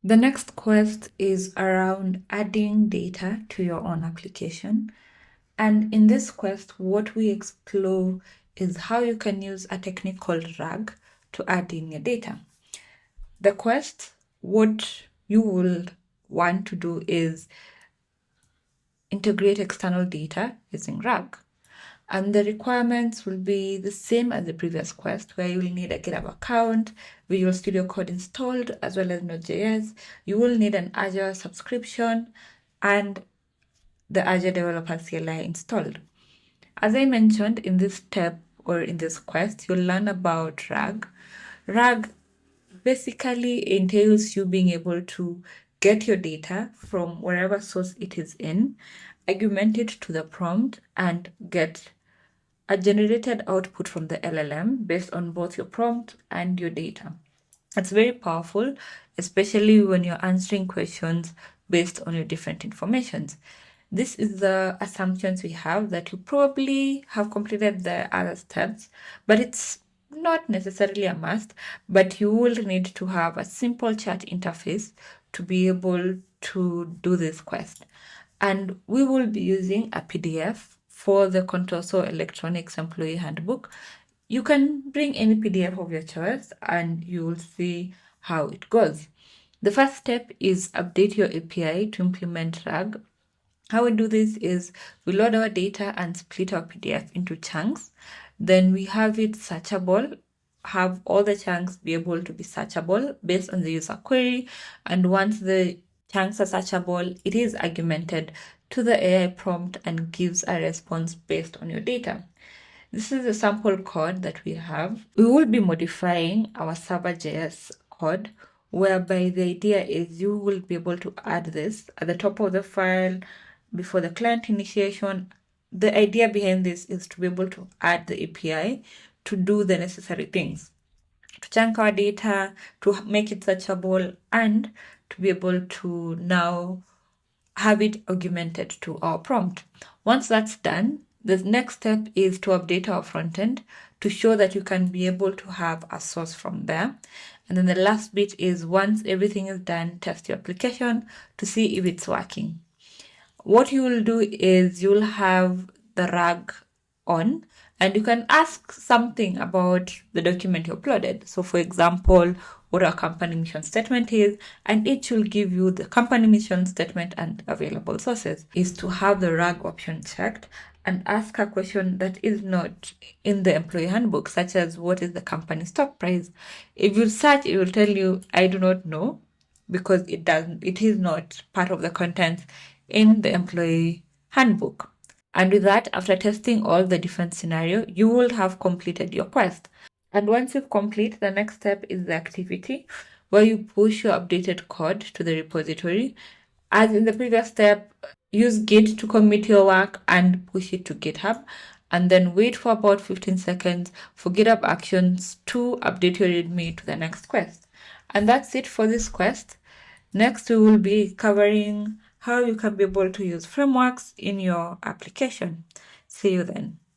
The next quest is around adding data to your own application. And in this quest, what we explore is how you can use a technique called RAG to add in your data. The quest, what you will want to do is integrate external data using RAG. And the requirements will be the same as the previous quest, where you will need a GitHub account, Visual Studio Code installed, as well as Node.js. You will need an Azure subscription and the Azure Developer CLI installed. As I mentioned in this step or in this quest, you'll learn about RAG. RAG basically entails you being able to get your data from wherever source it is in, augment it to the prompt, and get a generated output from the LLM based on both your prompt and your data. It's very powerful, especially when you're answering questions based on your different informations. This is the assumptions we have that you probably have completed the other steps, but it's not necessarily a must, but you will need to have a simple chat interface to be able to do this quest. And we will be using a PDF for the Contoso Electronics Employee Handbook. You can bring any PDF of your choice and you will see how it goes. The first step is update your API to implement RAG. How we do this is we load our data and split our PDF into chunks. Then we have it searchable, have all the chunks be able to be searchable based on the user query. And once the chunks are searchable, it is augmented to the AI prompt and gives a response based on your data. This is the sample code that we have. We will be modifying our server.js code, whereby the idea is you will be able to add this at the top of the file before the client initiation. The idea behind this is to be able to add the API to do the necessary things, to chunk our data, to make it searchable, and to be able to now have it augmented to our prompt. Once that's done, the next step is to update our front end to show that you can be able to have a source from there. And then the last bit is once everything is done, test your application to see if it's working. What you will do is you'll have the RAG on and you can ask something about the document you uploaded. So for example, what our company mission statement is, and it will give you the company mission statement and available sources. Is to have the RAG option checked and ask a question that is not in the employee handbook, such as what is the company stock price. If you search, it will tell you, I do not know, because it is not part of the content in the employee handbook. And with that, after testing all the different scenarios, you will have completed your quest. And once you've completed, the next step is the activity where you push your updated code to the repository. As in the previous step, use Git to commit your work and push it to GitHub. And then wait for about 15 seconds for GitHub Actions to update your README to the next quest. And that's it for this quest. Next, we will be covering how you can be able to use frameworks in your application. See you then.